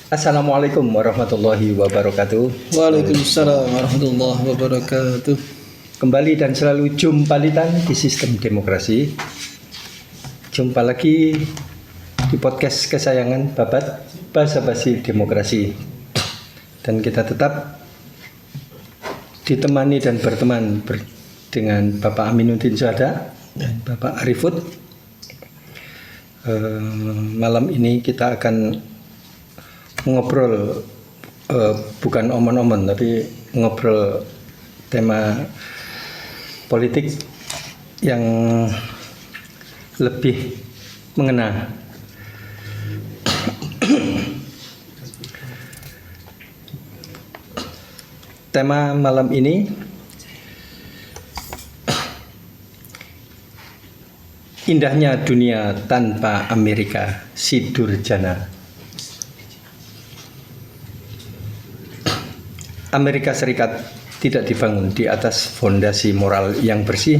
Assalamualaikum warahmatullahi wabarakatuh. Waalaikumsalam warahmatullahi wabarakatuh. Kembali dan selalu jumpa di sistem demokrasi. Jumpa lagi di podcast kesayangan Babat Basa-basi Demokrasi. Dan kita tetap ditemani dan berteman dengan Bapak Aminuddin Syuhada dan Bapak Arifud. Malam ini kita akan ngobrol, bukan omon-omon, tapi ngobrol tema politik yang lebih mengena. Tema malam ini indahnya dunia tanpa Amerika, si Durjana. Amerika Serikat tidak dibangun di atas fondasi moral yang bersih.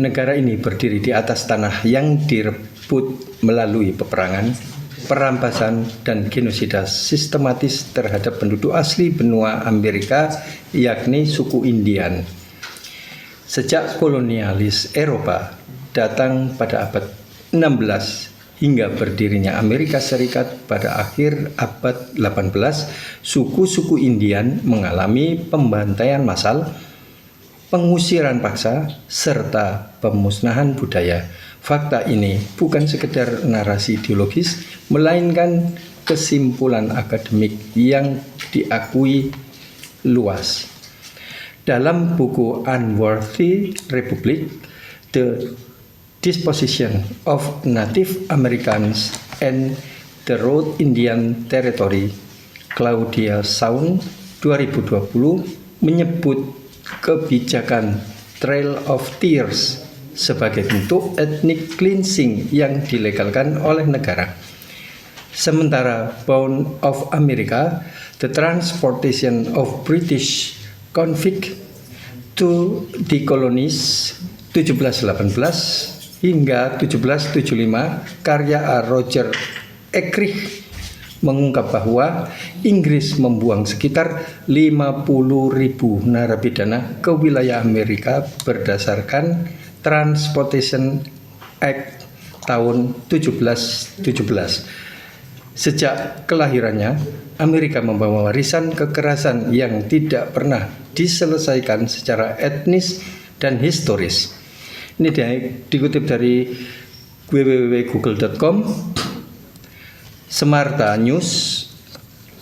Negara ini berdiri di atas tanah yang direbut melalui peperangan, perampasan, dan genosida sistematis terhadap penduduk asli benua Amerika, yakni suku Indian. Sejak kolonialis Eropa datang pada abad 16 hingga berdirinya Amerika Serikat pada akhir abad 18, suku-suku Indian mengalami pembantaian massal, pengusiran paksa, serta pemusnahan budaya. Fakta ini bukan sekedar narasi ideologis, melainkan kesimpulan akademik yang diakui luas. Dalam buku Unworthy Republic, The Disposition of Native Americans and the Road Indian Territory, Claudia Saun 2020 menyebut kebijakan Trail of Tears sebagai bentuk ethnic cleansing yang dilegalkan oleh negara. Sementara Bound of America, the transportation of British convict to decolonize 1718 hingga 1775, karya Roger Ecrich mengungkap bahwa Inggris membuang sekitar 50.000 narapidana ke wilayah Amerika berdasarkan Transportation Act tahun 1717. Sejak kelahirannya, Amerika membawa warisan kekerasan yang tidak pernah diselesaikan secara etnis dan historis. Ini dikutip dari www.google.com. Semarta News,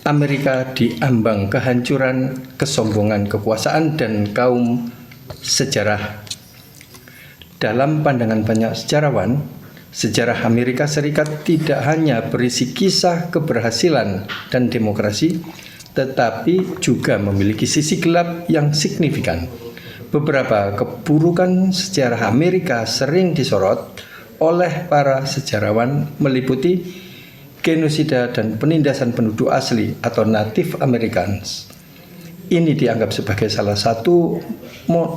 Amerika diambang kehancuran, kesombongan kekuasaan dan kaum sejarah. Dalam pandangan banyak sejarawan, sejarah Amerika Serikat tidak hanya berisi kisah keberhasilan dan demokrasi, tetapi juga memiliki sisi gelap yang signifikan. Beberapa keburukan sejarah Amerika sering disorot oleh para sejarawan, meliputi genosida dan penindasan penduduk asli atau Native Americans. Ini dianggap sebagai salah satu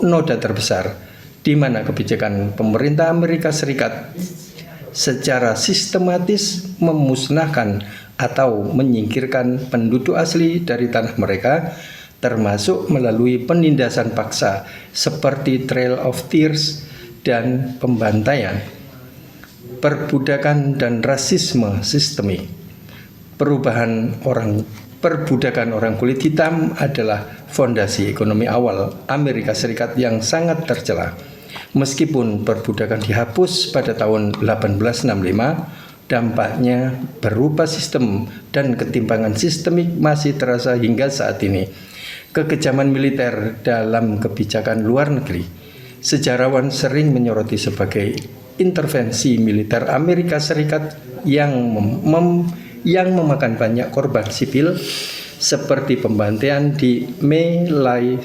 noda terbesar di mana kebijakan pemerintah Amerika Serikat secara sistematis memusnahkan atau menyingkirkan penduduk asli dari tanah mereka, termasuk melalui penindasan paksa seperti Trail of Tears dan pembantaian, perbudakan dan rasisme sistemik. Perbudakan orang kulit hitam adalah fondasi ekonomi awal Amerika Serikat yang sangat tercela. Meskipun perbudakan dihapus pada tahun 1865, dampaknya berupa sistem dan ketimpangan sistemik masih terasa hingga saat ini. Kekejaman militer dalam kebijakan luar negeri, sejarawan sering menyoroti sebagai intervensi militer Amerika Serikat yang memakan banyak korban sipil, seperti pembantaian di My Lai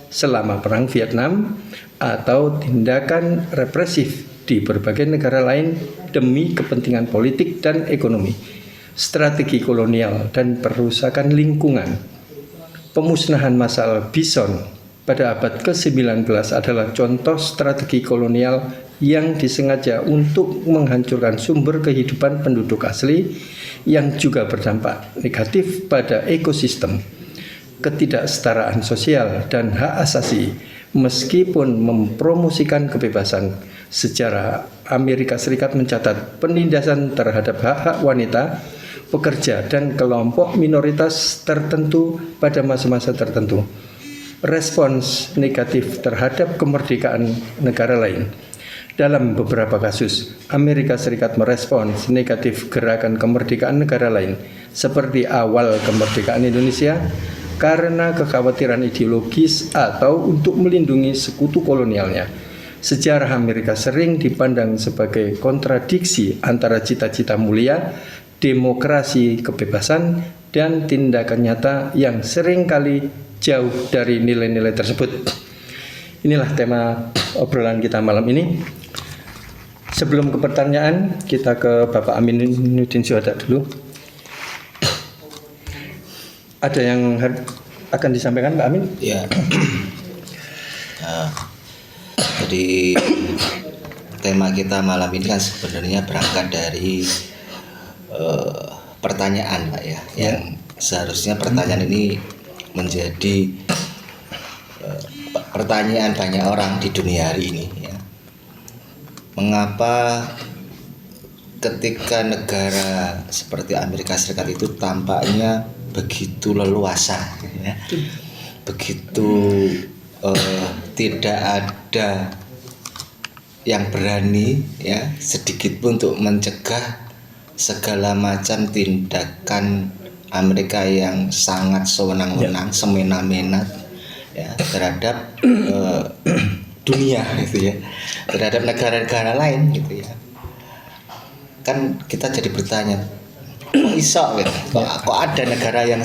selama Perang Vietnam atau tindakan represif di berbagai negara lain demi kepentingan politik dan ekonomi, strategi kolonial dan perusakan lingkungan. Pemusnahan massal Bison pada abad ke-19 adalah contoh strategi kolonial yang disengaja untuk menghancurkan sumber kehidupan penduduk asli yang juga berdampak negatif pada ekosistem, ketidaksetaraan sosial dan hak asasi. Meskipun mempromosikan kebebasan, sejarah Amerika Serikat mencatat penindasan terhadap hak-hak wanita, pekerja, dan kelompok minoritas tertentu pada masa-masa tertentu. Respons negatif terhadap kemerdekaan negara lain. Dalam beberapa kasus, Amerika Serikat merespons negatif gerakan kemerdekaan negara lain, seperti awal kemerdekaan Indonesia, karena kekhawatiran ideologis atau untuk melindungi sekutu kolonialnya. Sejarah Amerika sering dipandang sebagai kontradiksi antara cita-cita mulia, demokrasi, kebebasan, dan tindakan nyata yang seringkali jauh dari nilai-nilai tersebut. Inilah tema obrolan kita malam ini. Sebelum ke pertanyaan, kita ke Bapak Aminuddin Syuhada dulu. Ada yang akan disampaikan, Pak Amin? Ya. Jadi tema kita malam ini kan sebenarnya berangkat dari pertanyaan, Pak ya, yang seharusnya pertanyaan ini menjadi pertanyaan banyak orang di dunia hari ini. Ya. Mengapa ketika negara seperti Amerika Serikat itu tampaknya begitu leluasa, ya, begitu tidak ada yang berani, ya, sedikit pun untuk mencegah segala macam tindakan Amerika yang sangat sewenang-wenang, semena-mena, ya, terhadap dunia, gitu ya, terhadap negara-negara lain, gitu ya. Kan kita jadi bertanya, kok iso gitu? Kok ada negara yang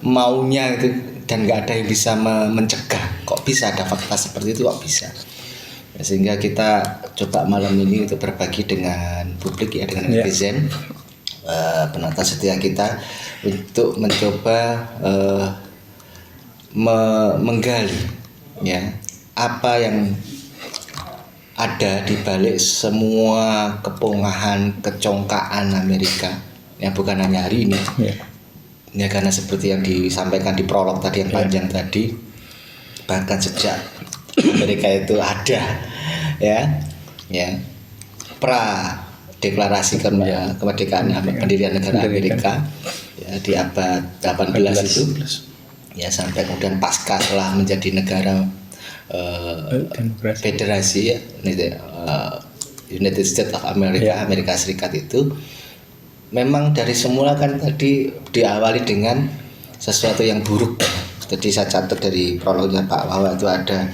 maunya itu dan nggak ada yang bisa mencegah? Kok bisa ada fakta seperti itu? Kok bisa? Ya, sehingga kita coba malam ini untuk berbagi dengan publik, ya, dengan netizen, penonton setia kita, untuk mencoba menggali, ya, apa yang ada di balik semua kepongahan, kecongkaan Amerika, ya, bukan hanya hari ini, ya, karena seperti yang disampaikan di prolog tadi yang panjang tadi, bahkan sejak Amerika itu ada, ya, pra deklarasi kemerdekaan pendirian negara Amerika, ya, di abad 18 itu, ya, sampai kemudian pasca setelah menjadi negara federasi, ya, United States of America, Amerika Serikat itu memang dari semula kan tadi diawali dengan sesuatu yang buruk. Jadi saya catat dari prolognya Pak bahwa itu ada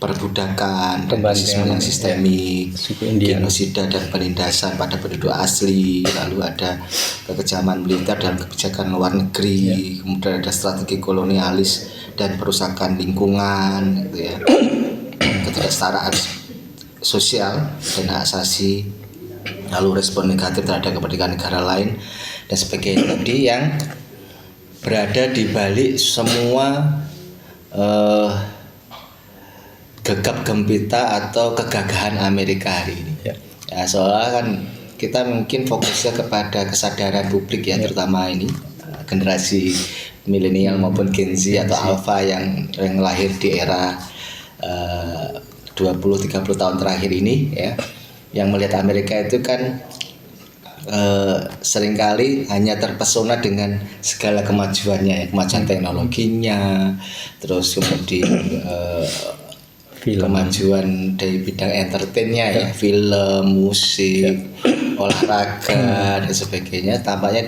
perbudakan dan rasisme yang sistemik, genosida dan penindasan pada penduduk asli, lalu ada kekejaman militer dan kebijakan luar negeri, kemudian ada strategi kolonialis dan perusakan lingkungan, gitu ya, ketidaksetaraan sosial dan hak asasi, lalu respon negatif terhadap kemerdekaan negara lain dan sebagainya tadi yang berada di balik semua gegap gempita atau kegagahan Amerika hari ini. Ya, soalnya kan kita mungkin fokusnya kepada kesadaran publik, ya, terutama ini generasi milenial maupun Gen Z atau Alpha yang lahir di era 20-30 tahun terakhir ini, ya, yang melihat Amerika itu kan seringkali hanya terpesona dengan segala kemajuannya, ya, kemajuan teknologinya, terus kemudian kemajuan dari bidang entertainnya, ya, film, musik, olahraga dan sebagainya. Tampaknya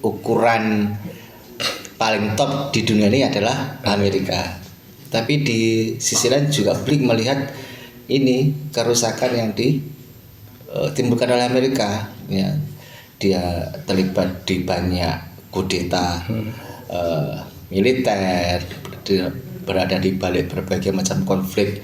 ukuran paling top di dunia ini adalah Amerika. Tapi di sisi lain juga publik melihat ini kerusakan yang ditimbulkan oleh Amerika, ya. Dia terlibat di banyak kudeta militer, berada di balik berbagai macam konflik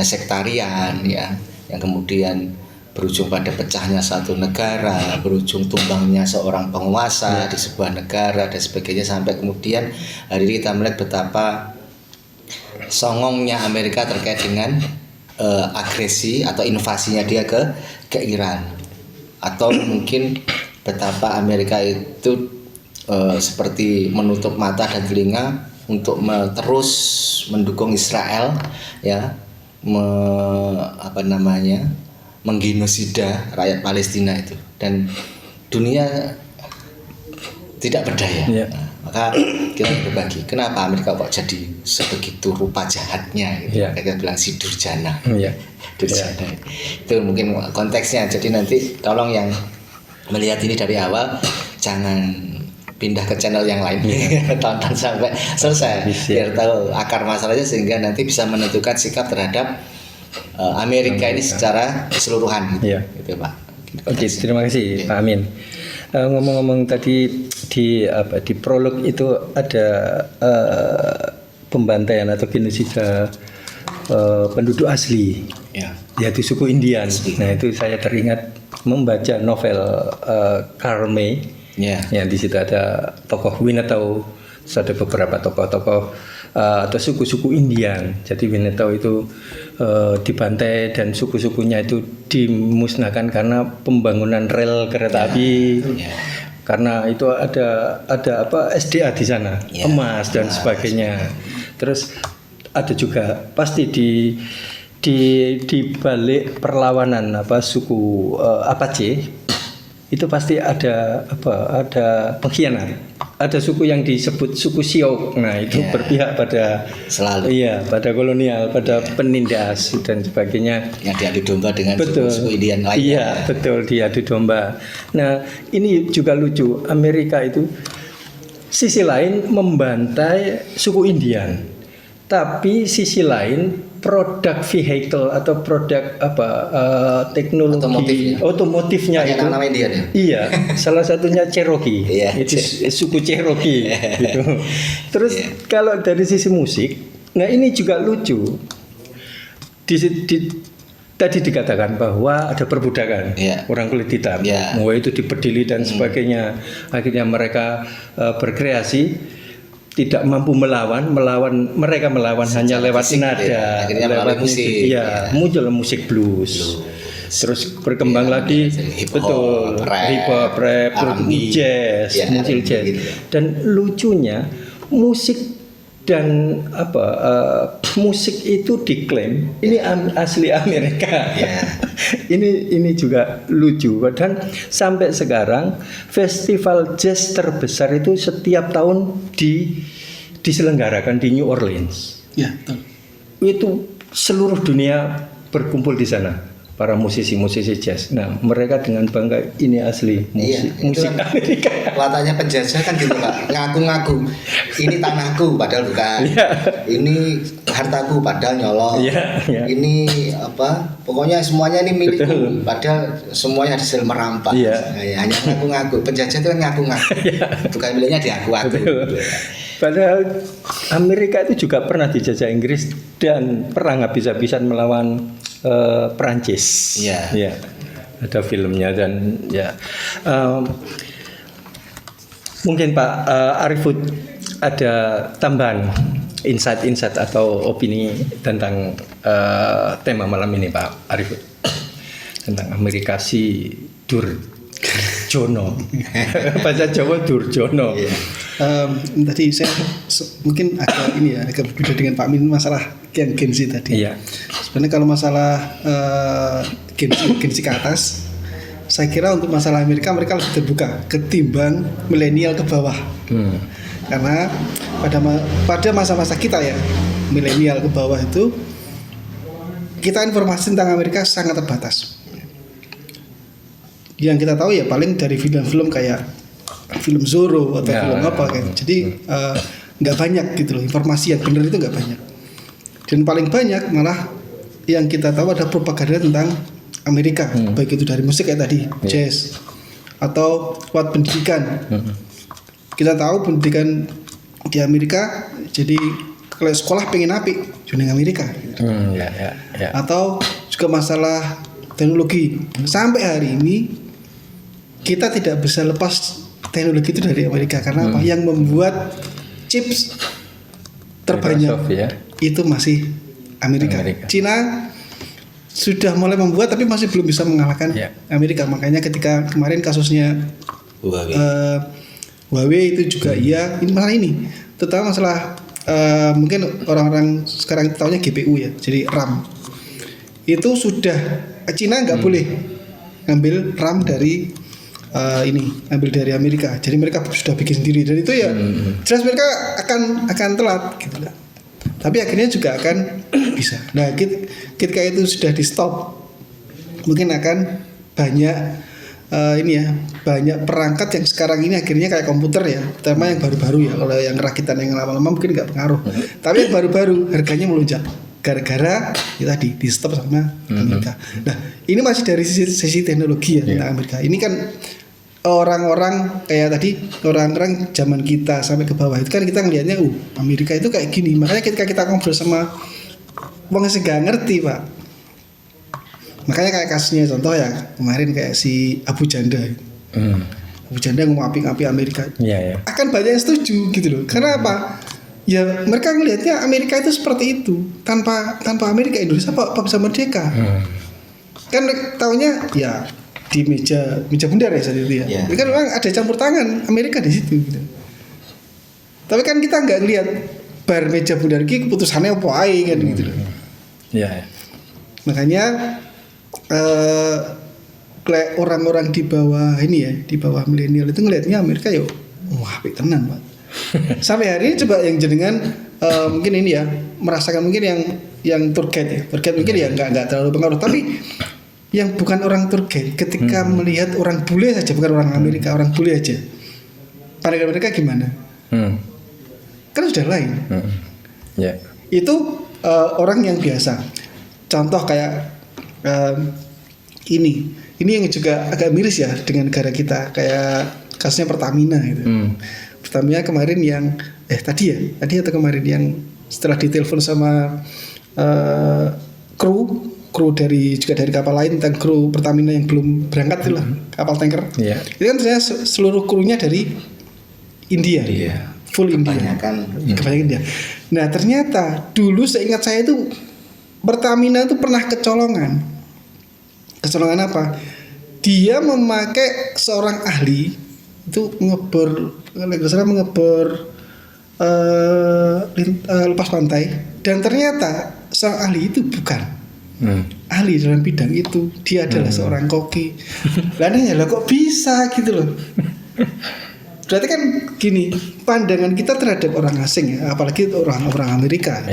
sektarian, ya, yang kemudian berujung pada pecahnya satu negara, berujung tumbangnya seorang penguasa di sebuah negara dan sebagainya, sampai kemudian hari ini kita melihat betapa songongnya Amerika terkait dengan agresi atau invasinya dia ke Iran, atau mungkin betapa Amerika itu seperti menutup mata dan telinga untuk terus mendukung Israel, ya, menggenosida rakyat Palestina itu, dan dunia tidak berdaya. Ya. Maka kita berbagi, kenapa Amerika kok jadi sebegitu rupa jahatnya gitu. Ya. Kita bilang si Durjana. Ya. Durjana. Itu mungkin konteksnya. Jadi nanti tolong yang melihat ini dari awal jangan pindah ke channel yang lain. Tonton sampai selesai biar tahu akar masalahnya, sehingga nanti bisa menentukan sikap terhadap Amerika ini secara keseluruhan gitu. Ya. Gitu, Pak. Oke, terima kasih Pak Amin. Ngomong-ngomong tadi di prolog itu ada pembantaian atau genosida penduduk asli, yaitu suku Indian. Nah, itu saya teringat membaca novel Karl May. Yang di situ ada tokoh Winnetou, ada beberapa tokoh-tokoh atau suku-suku Indian. Jadi Winnetou itu dibantai dan suku-sukunya itu dimusnahkan karena pembangunan rel kereta api. Karena itu ada SDA di sana, emas dan sebagainya. Terus ada juga pasti di balik perlawanan suku Apache itu pasti ada pengkhianat. Ada suku yang disebut suku Sioux. Nah, itu berpihak pada pada kolonial, pada penindas dan sebagainya. Yang diadu domba dengan suku Indian lain. Iya, betul, diadu domba. Nah, ini juga lucu. Amerika itu sisi lain membantai suku Indian. Tapi sisi lain produk vehicle atau produk teknologi otomotifnya itu nama Indian, ya? Iya, salah satunya Cherokee. Itu suku Cherokee gitu. Terus kalau dari sisi musik, nah ini juga lucu. Tadi dikatakan bahwa ada perbudakan orang kulit hitam, mulai itu dipedili dan sebagainya. Akhirnya mereka berkreasi. Tidak mampu melawan mereka melawan hanya lewat nada, lewat musik. Muncul musik blues. Terus berkembang lagi, hip hop, rap, jazz, muncul jazz. Dan lucunya musik dan musik itu diklaim ini asli Amerika. Ini juga lucu, dan sampai sekarang festival jazz terbesar itu setiap tahun diselenggarakan di New Orleans. Itu seluruh dunia berkumpul di sana, para musisi-musisi jazz. Nah, mereka dengan bangga ini asli musik Amerika. Kelihatannya penjajah kan gitu, Pak. Ngaku-ngaku ini tanahku padahal bukan. Ini hartaku padahal nyolong. Ini pokoknya semuanya ini milikku padahal semuanya hasil merampas. Hanya ngaku-ngaku. Penjajah itu kan ngaku-ngaku. Bukan miliknya diaku-aku. Padahal Amerika itu juga pernah dijajah Inggris dan perang habis-habisan melawan Perancis. Ada filmnya dan mungkin Pak Arifud ada tambahan insight atau opini tentang tema malam ini, Pak Arifud, tentang Amerika si Durjono. Bahasa Jawa Durjono. Tadi saya mungkin agak berbeda dengan Pak Min masalah yang Gen Z tadi. Sebenarnya kalau masalah Gen Z ke atas, saya kira untuk masalah mereka lebih terbuka ketimbang milenial ke bawah. Karena pada masa-masa kita milenial ke bawah itu kita informasi tentang Amerika sangat terbatas. Yang kita tahu paling dari film-film kayak film Zorro atau film jadi nggak banyak gitu loh, informasi yang benar itu nggak banyak. Dan paling banyak malah yang kita tahu ada propaganda tentang Amerika, baik itu dari musik kayak tadi jazz atau buat pendidikan. Kita tahu pendidikan di Amerika, jadi kalau sekolah pengen apik, join Amerika. Atau juga masalah teknologi. Sampai hari ini kita tidak bisa lepas teknologi itu dari Amerika karena apa? Yang membuat chips terbanyak Microsoft, ya. itu masih Amerika. Cina sudah mulai membuat tapi masih belum bisa mengalahkan Amerika. Makanya ketika kemarin kasusnya Huawei itu juga ini masalah ini. Terutama masalah mungkin orang-orang sekarang tahunya GPU ya, jadi RAM. Itu sudah Cina nggak boleh ngambil RAM dari ambil dari Amerika. Jadi mereka sudah bikin sendiri dan itu ya jelas mereka akan telat gitu lah. Tapi akhirnya juga akan bisa. Nah, ketika itu sudah di stop, mungkin akan banyak banyak perangkat yang sekarang ini akhirnya kayak komputer ya, terutama yang baru-baru ya. Kalau yang rakitan yang lama-lama mungkin nggak pengaruh. Tapi yang baru-baru harganya melonjak gara-gara tadi di stop sama Amerika. Nah, ini masih dari sisi teknologi ya tentang Amerika. Ini kan orang-orang kayak tadi orang-orang zaman kita sampai ke bawah itu kan kita ngelihatnya Amerika itu kayak gini. Makanya ketika kita ngobrol sama orang yang nggak ngerti Pak, makanya kayak kasusnya contoh ya kemarin kayak si Abu Janda Abu Janda ngomong api Amerika akan banyak yang setuju gitu loh. Karena apa? Ya mereka ngelihatnya Amerika itu seperti itu. Tanpa Amerika Indonesia apa bisa merdeka? Kan taunya ya di meja bundar ya saat itu ya. Ini kan memang ada campur tangan Amerika di situ gitu. Tapi kan kita nggak ngelihat bar meja bundar ini keputusannya apa aja kan gitu loh. Makanya orang-orang di bawah ini ya, di bawah milenial itu ngelihatnya Amerika yo wah apik tenan Pak. Sampai hari ini coba yang jenengan mungkin ini ya merasakan mungkin yang tour guide ya. Tour guide mungkin ya nggak terlalu pengaruh, tapi yang bukan orang tour guide ketika melihat orang bule saja, bukan orang Amerika, orang bule aja, pandangan mereka gimana? Kan sudah lain. Itu orang yang biasa. Contoh kayak ini yang juga agak miris ya dengan negara kita, kayak kasusnya Pertamina gitu. Pertamina kemarin yang tadi atau kemarin yang setelah ditelepon sama kru dari kapal lain tentang kru Pertamina yang belum berangkat itulah kapal tanker. Itu kan ternyata seluruh krunya dari India. Full India. Kebanyakan India. Nah, ternyata dulu seingat saya itu Pertamina itu pernah kecolongan. Kecolongan apa? Dia memakai seorang ahli itu mengebor lepas pantai dan ternyata seorang ahli itu bukan ahli dalam bidang itu, dia adalah seorang koki. Lah kok bisa gitu loh. Berarti kan gini, pandangan kita terhadap orang asing ya, apalagi orang Amerika.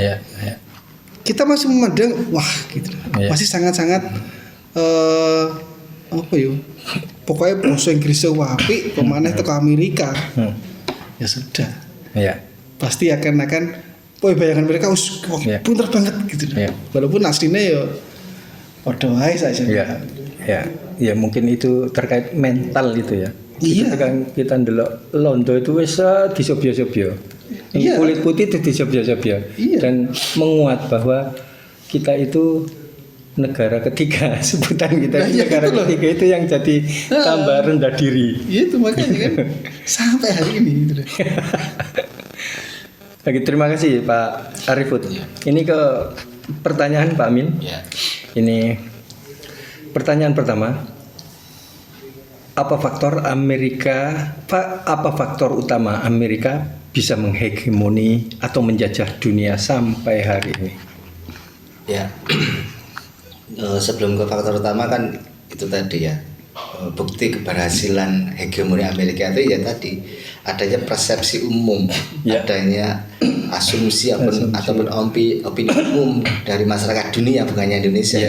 Kita masih memandang wah gitu loh. Masih sangat-sangat pokoknya bahasa Inggrisnya wapi, pemanah itu ke Amerika. Ya sudah. Pasti akan bayangan mereka pinter banget gitu. Walaupun aslinya ya padha wae saja. Ya mungkin itu terkait mental itu ya. Ketika kita ndelok Londo itu wis disobyo-sobyo. Kulit putih itu disobyo-sobyo. Dan menguat bahwa kita itu negara ketiga, sebutan kita negara ketiga itu yang jadi tambah rendah diri. Itu makanya kan sampai hari ini gitu. Oke, terima kasih Pak Arifud. Ini ke pertanyaan Pak Amin. Ini pertanyaan pertama. Apa faktor utama Amerika bisa menghegemoni atau menjajah dunia sampai hari ini? Sebelum ke faktor utama kan itu tadi ya, bukti keberhasilan hegemoni Amerika itu ya tadi adanya persepsi umum, adanya asumsi ataupun opini umum dari masyarakat dunia, bukannya Indonesia,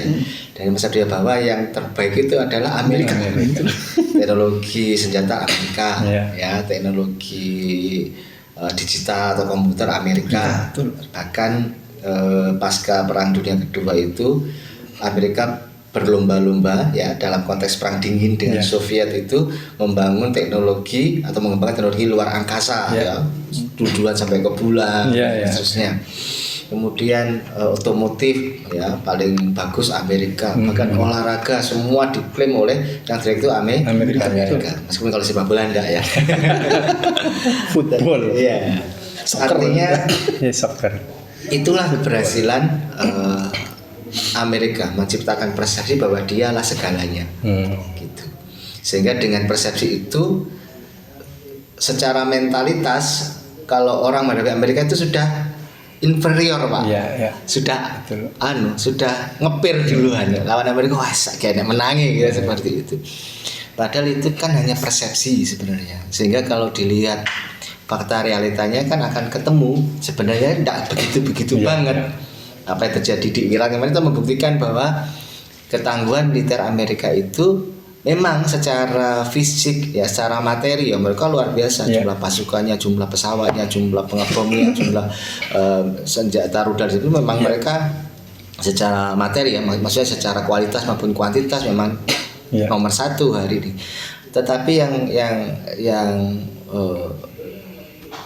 dari masyarakat dunia bahwa yang terbaik itu adalah Amerika. Teknologi senjata Amerika, teknologi digital atau komputer Amerika. Bahkan pasca Perang Dunia Kedua itu Amerika berlomba-lomba ya dalam konteks perang dingin dengan Soviet itu membangun teknologi atau mengembangkan teknologi luar angkasa ya, duluan sampai ke bulan seterusnya. kemudian otomotif ya paling bagus Amerika, bahkan olahraga semua diklaim oleh yang direktur Amerika. Meskipun kalau sepak bola enggak ya. Football. Iya. Artinya soccer. itulah keberhasilan Amerika menciptakan persepsi bahwa dialah segalanya. Gitu. Sehingga dengan persepsi itu secara mentalitas kalau orang menghadapi Amerika itu sudah inferior, Pak. Sudah sudah ngepir duluan. Lawan Amerika wah kayaknya menangi gitu seperti itu. Padahal itu kan hanya persepsi sebenarnya. Sehingga kalau dilihat fakta realitanya kan akan ketemu sebenarnya tidak begitu banget. Apa yang terjadi di Irak kemarin itu membuktikan bahwa ketangguhan militer Amerika itu memang secara fisik ya, secara materi ya mereka luar biasa. Jumlah pasukannya, jumlah pesawatnya, jumlah pengebomnya, jumlah senjata rudal itu memang mereka secara materi ya, maksudnya secara kualitas maupun kuantitas memang nomor satu hari ini. Tetapi yang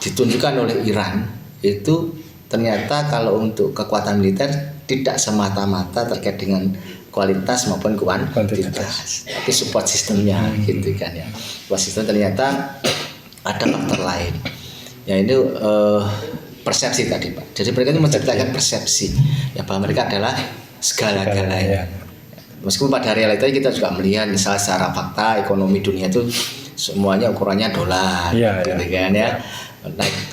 ditunjukkan oleh Iran itu ternyata kalau untuk kekuatan militer tidak semata-mata terkait dengan kualitas maupun kuantitas, tapi support sistemnya gitu kan ya. Support sistem ternyata ada faktor lain. Ya ini persepsi tadi, Pak. Jadi mereka itu menciptakan persepsi ya bahwa mereka adalah segala-galanya. Meskipun pada realitanya kita juga melihat misalnya secara fakta ekonomi dunia itu semuanya ukurannya dolar, gitu kan ya.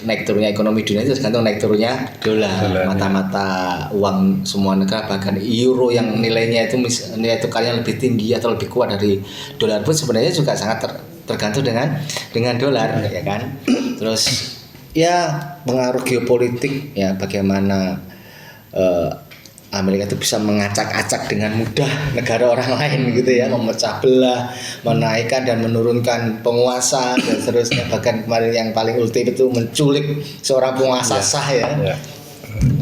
Naik turunnya ekonomi dunia itu tergantung naik turunnya dolar, mata-mata uang semua negara, bahkan euro yang nilainya itu nilai tukarnya lebih tinggi atau lebih kuat dari dolar pun sebenarnya juga sangat tergantung dengan dolar ya kan. Terus ya pengaruh geopolitik ya, bagaimana Amerika itu bisa mengacak-acak dengan mudah negara orang lain gitu ya, memecah belah, menaikkan dan menurunkan penguasa dan seterusnya. Bahkan kemarin yang paling ultimate itu menculik seorang penguasa sah ya,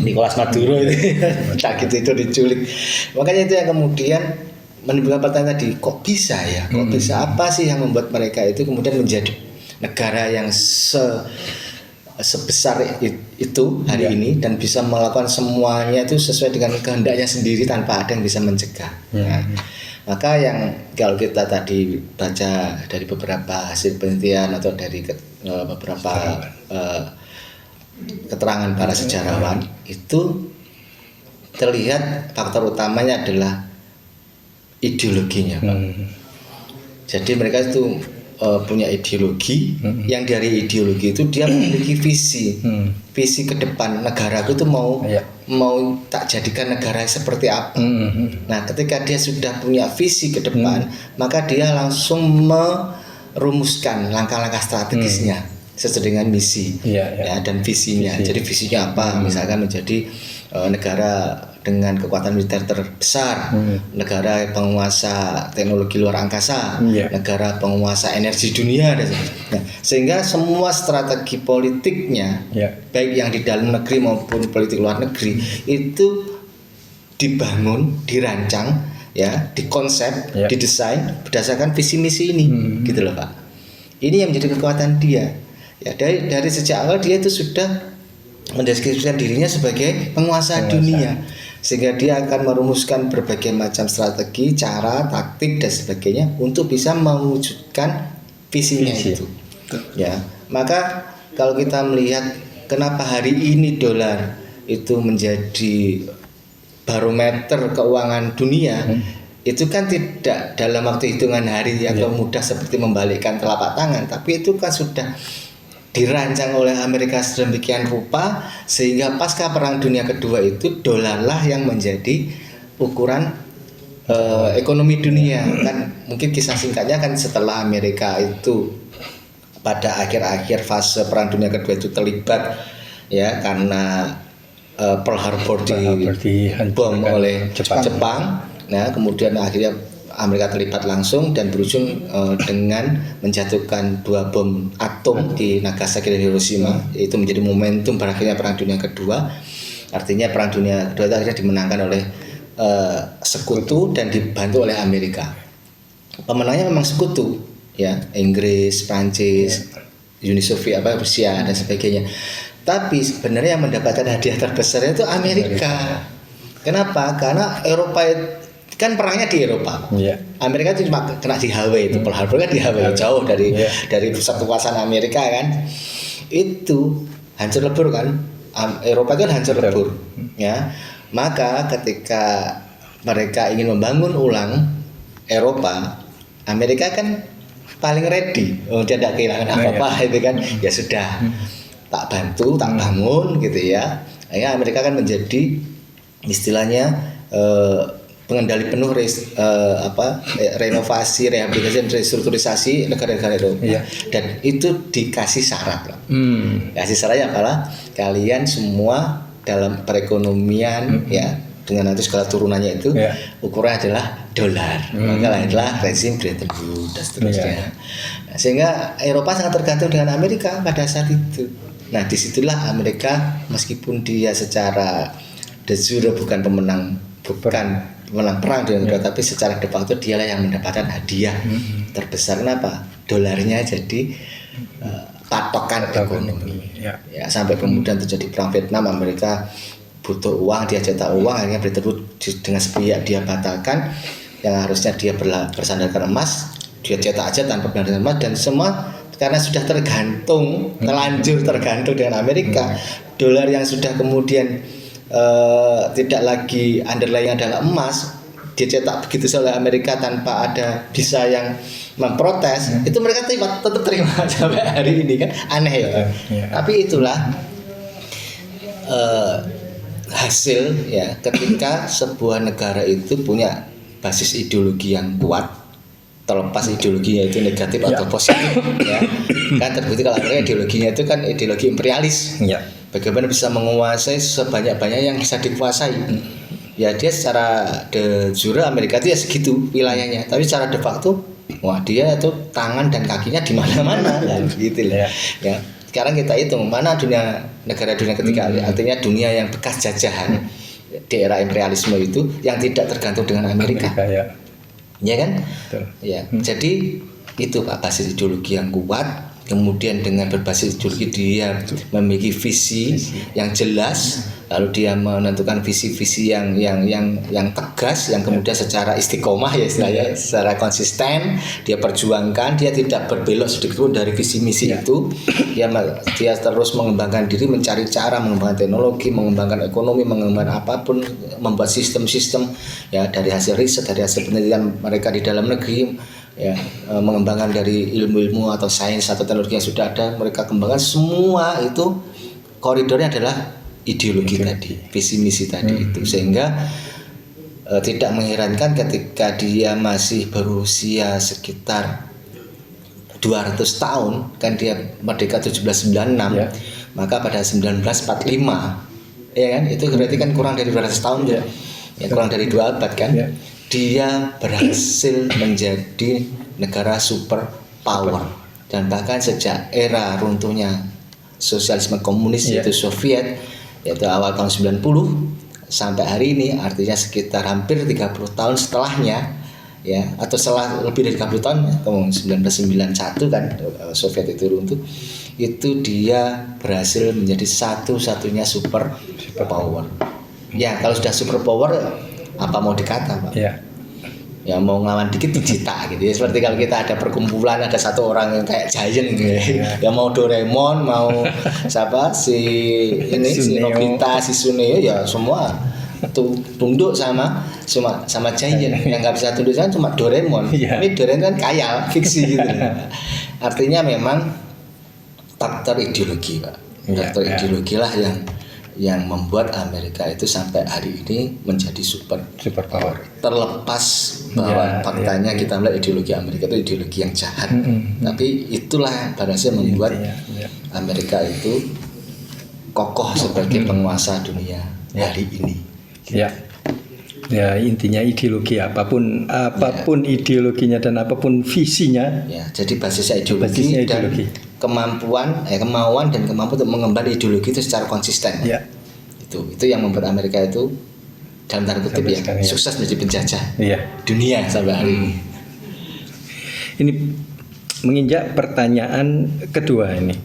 Nicolas Maduro itu, itu diculik. Makanya itu yang kemudian menimbulkan pertanyaan tadi, kok bisa ya, kok bisa, apa sih yang membuat mereka itu kemudian menjadi negara yang sebesar itu hari ini dan bisa melakukan semuanya itu sesuai dengan kehendaknya sendiri tanpa ada yang bisa mencegah. Nah, maka yang kalau kita tadi baca dari beberapa hasil penelitian atau dari beberapa keterangan para sejarawan itu terlihat faktor utamanya adalah ideologinya, Pak. Jadi mereka itu punya ideologi, yang dari ideologi itu dia memiliki visi ke depan negaraku itu mau tak jadikan negara seperti apa. Nah, ketika dia sudah punya visi ke depan, maka dia langsung merumuskan langkah-langkah strategisnya sesuai dengan misi ya, dan visinya. Jadi visinya apa? Misalkan menjadi negara dengan kekuatan militer terbesar, negara penguasa teknologi luar angkasa, negara penguasa energi dunia, dan nah, sehingga semua strategi politiknya, baik yang di dalam negeri maupun politik luar negeri itu dibangun, dirancang, ya, dikonsep, didesain berdasarkan visi misi ini, gitu loh Pak. Ini yang menjadi kekuatan dia. Ya, dari sejak awal dia itu sudah mendeskripsikan dirinya sebagai penguasa dunia, sehingga dia akan merumuskan berbagai macam strategi, cara, taktik dan sebagainya untuk bisa mewujudkan visinya itu. Ya, maka kalau kita melihat kenapa hari ini dolar itu menjadi barometer keuangan dunia, itu kan tidak dalam waktu hitungan hari atau mudah seperti membalikkan telapak tangan, tapi itu kan sudah dirancang oleh Amerika sedemikian rupa sehingga pasca Perang Dunia Kedua itu dolarlah yang menjadi ukuran ekonomi dunia. Kan mungkin kisah singkatnya kan setelah Amerika itu pada akhir-akhir fase Perang Dunia Kedua itu terlibat ya karena Pearl Harbor dibom oleh Jepang. Nah, kemudian akhirnya Amerika terlibat langsung dan berujung dengan menjatuhkan 2 bom atom di Nagasaki dan Hiroshima. Itu menjadi momentum berakhirnya Perang Dunia Kedua. Artinya Perang Dunia Kedua itu akhirnya dimenangkan oleh sekutu dan dibantu oleh Amerika. Pemenangnya memang sekutu, ya, Inggris, Prancis, Uni Soviet, Rusia dan sebagainya. Tapi sebenarnya yang mendapatkan hadiah terbesar itu Amerika. Kenapa? Karena Eropa kan perangnya di Eropa. Amerika itu cuma kena di Hawaii, itu Pearl Harbor kan di Hawaii, jauh dari pusat kekuasaan Amerika kan. Itu hancur lebur kan. Eropa kan hancur lebur. Ya. Maka ketika mereka ingin membangun ulang Eropa, Amerika kan paling ready. Dia tidak kehilangan apa-apa itu kan. Ya sudah, tak bantu, tak bangun gitu ya. Akhirnya Amerika kan menjadi istilahnya pengendali penuh renovasi, rehabilitasi, dan restrukturisasi negara-negara Eropa. Dan itu dikasih syarat. Kasih syaratnya adalah kalian semua dalam perekonomian ya dengan nanti segala turunannya itu ukurannya adalah dolar. Maka lahirlah rezim Bretton Woods dan seterusnya. Nah, sehingga Eropa sangat tergantung dengan Amerika pada saat itu. Nah, disitulah Amerika meskipun dia secara de jure bukan pemenang perang dengan tapi secara de facto dialah yang mendapatkan hadiah terbesar. Kenapa? Dolarnya jadi patokan ekonomi. Ya, sampai kemudian terjadi perang Vietnam, Amerika butuh uang, dia cetak uang, akhirnya Bretton Woods dengan sepihak dia batalkan. Yang harusnya dia bersandarkan emas, dia cetak aja tanpa bersandarkan emas, dan semua karena sudah terlanjur tergantung dengan Amerika. Dolar yang sudah kemudian tidak lagi underlying adalah emas, dicetak begitu saja oleh Amerika tanpa ada bisa yang memprotes, itu mereka tetap terima sampai hari ini kan, aneh ya. Tapi itulah hasil ya ketika sebuah negara itu punya basis ideologi yang kuat, terlepas ideologinya itu negatif atau positif ya. Kan terbukti kalau mereka ideologinya itu kan ideologi imperialis. Bagaimana bisa menguasai sebanyak-banyak yang bisa dikuasai. Ya dia secara de jure Amerika itu ya segitu wilayahnya, tapi secara de facto wah dia itu tangan dan kakinya di mana-mana gitu lah. Ya. Sekarang kita hitung mana negara dunia ketiga, artinya dunia yang bekas jajahan di era imperialisme itu yang tidak tergantung dengan Amerika. Ya kan? Betul. Ya. Jadi itu Pak, basis ideologi yang kuat. Kemudian dengan berbasis ideologi dia memiliki visi yang jelas, lalu dia menentukan visi-visi yang tegas, yang kemudian secara istiqomah ya istilahnya, secara konsisten dia perjuangkan, dia tidak berbelok sedikit pun dari visi misi itu. Dia terus mengembangkan diri, mencari cara, mengembangkan teknologi, mengembangkan ekonomi, mengembangkan apapun, membuat sistem-sistem ya dari hasil riset, dari hasil penelitian mereka di dalam negeri. Ya, mengembangkan dari ilmu-ilmu atau sains atau teknologi yang sudah ada, mereka kembangkan semua itu koridornya adalah ideologi tadi, visi misi tadi itu, sehingga tidak mengherankan ketika dia masih berusia sekitar 200 tahun kan, dia merdeka 1796 maka pada 1945 ya kan, itu berarti kan kurang dari 200 tahun ya kurang dari 2 abad kan. Dia berhasil menjadi negara super power, dan bahkan sejak era runtuhnya sosialisme komunis yaitu Soviet, yaitu awal tahun 90 sampai hari ini, artinya sekitar hampir 30 tahun setelahnya ya, atau setelah lebih dari 30 tahun 1991 kan Soviet itu runtuh, itu dia berhasil menjadi satu-satunya super power. Ya kalau sudah super power apa mau dikata Pak? Ya mau ngelawan dikit dicita gitu ya. Seperti kalau kita ada perkumpulan, ada satu orang yang kayak giant gitu ya, mau Doraemon, mau siapa si Nobita, si Suneo, ya semua tuh tunduk sama giant. Yang nggak bisa tunduk sama cuma Doraemon. Ini Doraemon kan khayal, fiksi gitu. Artinya memang faktor ideologi Pak. Faktor ideologi lah yang membuat Amerika itu sampai hari ini menjadi super power. Terlepas bahwa faktanya kita melihat ideologi Amerika itu ideologi yang jahat, tapi itulah barangkali membuat Amerika itu kokoh sebagai penguasa dunia hari ini. Ya intinya ideologi apapun ideologinya dan apapun visinya. Ya, jadi basisnya ideologi. Dan kemauan dan kemampuan untuk mengemban ideologi itu secara konsisten. Itu yang membuat Amerika itu dalam tanda kutip sukses menjadi penjajah dunia sampai hari ini. Ini menginjak pertanyaan kedua ini.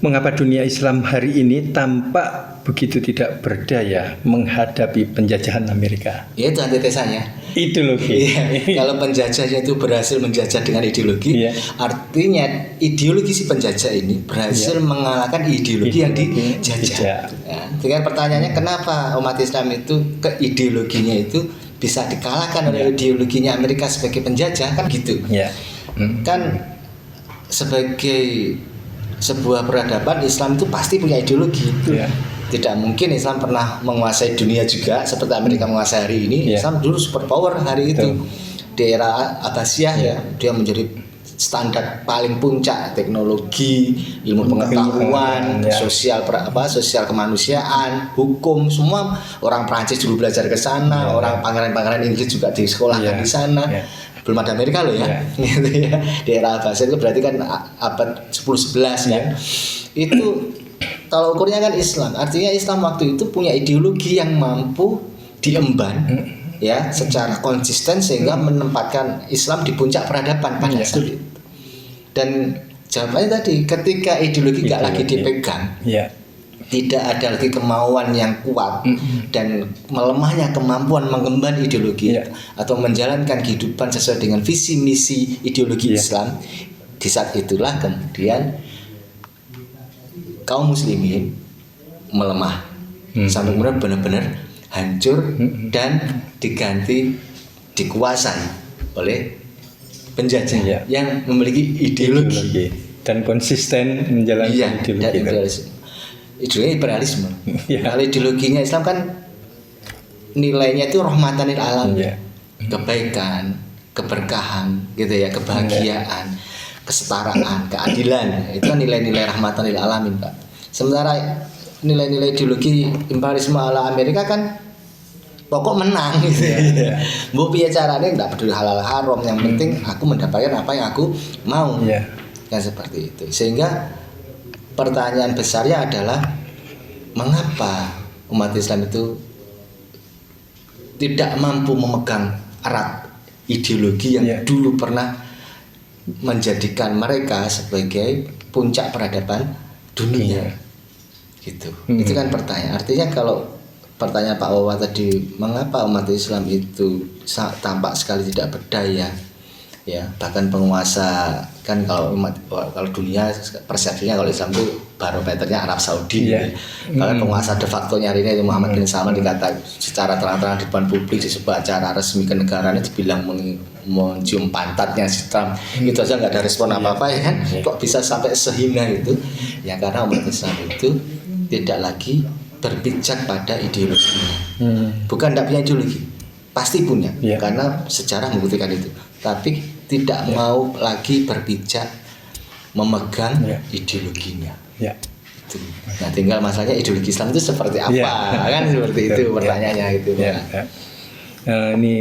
mengapa dunia Islam hari ini tampak begitu tidak berdaya menghadapi penjajahan Amerika? Ya itu antitesanya. Ideologi. Iya. Kalau penjajahnya itu berhasil menjajah dengan ideologi, artinya ideologi si penjajah ini berhasil mengalahkan ideologi yang dijajah. Ya, dengan pertanyaannya kenapa umat Islam itu ke ideologinya itu bisa dikalahkan oleh ideologinya Amerika sebagai penjajah, kan gitu. Kan sebagai sebuah peradaban, Islam itu pasti punya ideologi. Tidak mungkin Islam pernah menguasai dunia juga seperti Amerika menguasai hari ini. Islam dulu superpower hari itu. Di era Abbasiyah dia menjadi standar paling puncak teknologi, ilmu pengetahuan, sosial kemanusiaan, hukum, semua. Orang Prancis dulu belajar ke sana, orang pangeran-pangeran Inggris juga di sekolah di sana. Belum ada Amerika loh ya. Gitu ya. Di era Abbasiyah itu berarti kan abad 10-11 kan. Itu kalau ukurnya kan Islam, artinya Islam waktu itu punya ideologi yang mampu diemban ya secara konsisten sehingga menempatkan Islam di puncak peradaban pada saat itu. Dan jawabannya tadi, ketika ideologi nggak lagi dipegang, tidak ada lagi kemauan yang kuat dan melemahnya kemampuan mengemban ideologi atau menjalankan kehidupan sesuai dengan visi misi ideologi Islam, di saat itulah kemudian kaum muslimin melemah sampai kemudian benar-benar hancur dan dikuasai oleh penjajah yang memiliki ideologi dan konsisten menjalankan ideologi. Ideologi imperialisme. Kalau ideologinya Islam kan nilainya itu rahmatan lil alamin, kebaikan, keberkahan, gitu ya, kebahagiaan, kesetaraan, keadilan. Itu kan nilai-nilai rahmatan lil alamin, Pak. Sementara nilai-nilai ideologi imperialisme ala Amerika kan pokok menang gitu ya. Mau piye carane enggak peduli halal haram, yang penting aku mendapatkan apa yang aku mau. Kan seperti itu. Sehingga pertanyaan besarnya adalah mengapa umat Islam itu tidak mampu memegang erat ideologi yang dulu pernah menjadikan mereka sebagai puncak peradaban dunia. Gitu. Itu kan pertanyaan. Artinya kalau pertanyaan Pak Wawa tadi, mengapa umat Islam itu tampak sekali tidak berdaya, ya, bahkan penguasa kan kalau dunia persepsinya kalau Islam itu barometernya Arab Saudi. Kalau penguasa de facto-nya hari ini Muhammad bin Salman dikata secara terang-terangan di depan publik di sebuah acara resmi kenegaraan dibilang mencium pantatnya si Trump, itu aja nggak ada respon apa-apa ya kan. Kok bisa sampai sehina itu? Ya karena umat Islam itu tidak lagi berpijak pada ideologi. Bukan tidak punya ideologi, pasti punya, karena sejarah membuktikan itu. Tapi tidak mau lagi berpijak memegang ideologinya. Itu. Nah, tinggal masalahnya ideologi Islam itu seperti apa, kan seperti itu pertanyaannya itu. Ini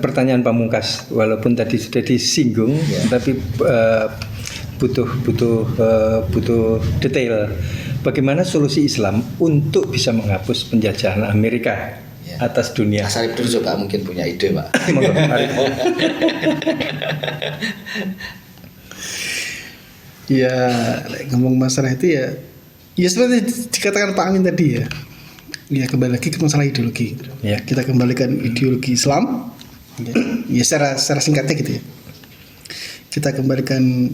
pertanyaan pamungkas, walaupun tadi sudah disinggung, tapi butuh detail. Bagaimana solusi Islam untuk bisa menghapus penjajahan Amerika atas dunia? Mas Arif dulu coba, mungkin punya ide, Pak. Ya, ngomong masalah itu ya seperti dikatakan Pak Amin tadi ya. Ya kembali lagi ke masalah ideologi. Kita kembalikan ideologi Islam. Ya secara singkatnya gitu ya. Kita kembalikan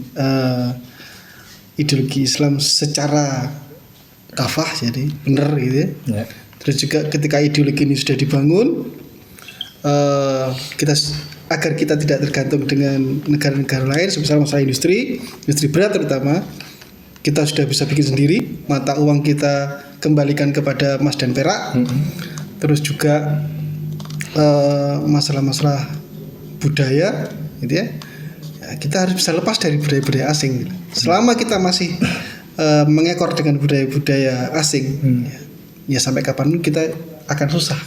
ideologi Islam secara kafah, jadi benar gitu ya. Terus juga ketika ideologi ini sudah dibangun, agar kita tidak tergantung dengan negara-negara lain, sebesar masalah industri berat terutama, kita sudah bisa bikin sendiri. Mata uang kita kembalikan kepada emas dan perak. Terus juga masalah-masalah budaya, gitu ya. Kita harus bisa lepas dari budaya-budaya asing. Selama kita masih mengekor dengan budaya-budaya asing, ya sampai kapanpun kita akan susah.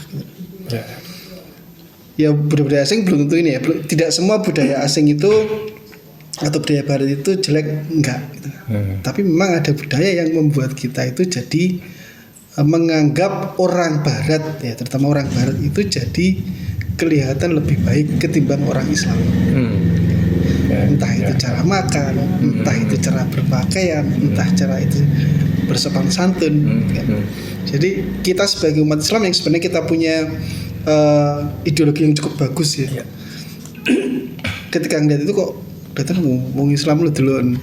Ya budaya-budaya asing belum tentu ini ya. Tidak semua budaya asing itu atau budaya barat itu jelek, enggak. Gitu. Tapi memang ada budaya yang membuat kita itu jadi menganggap orang barat, ya terutama orang barat itu jadi kelihatan lebih baik ketimbang orang Islam. entah itu cara makan, entah itu cara berpakaian, entah cara itu bersopan santun. Jadi kita sebagai umat Islam yang sebenarnya kita punya ideologi yang cukup bagus ya. Ketika ngeliat itu kok datang wong Islam lu duluan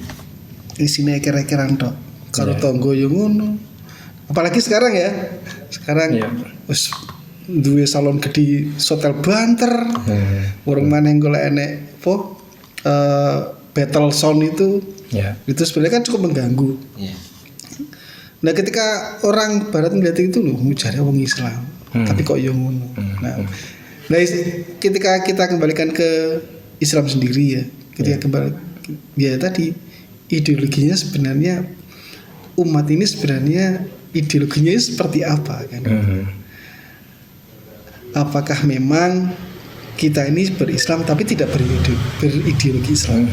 isine eker-ekeran tok karo tangga yo ngono. Apalagi sekarang ya. Sekarang wis duwe salon gede hotel banter. Urung maneh golek enek apa battle sound itu. Itu sebenarnya kan cukup mengganggu. Nah, ketika orang barat melihat itu loh, jare wong Islam. Tapi kok yo ngono. Nah, ketika kita kembalikan ke Islam sendiri ya, ketika kembali ya tadi ideologinya sebenarnya umat ini sebenarnya ideologinya seperti apa kan? Apakah memang kita ini berislam tapi tidak berideologi Islam?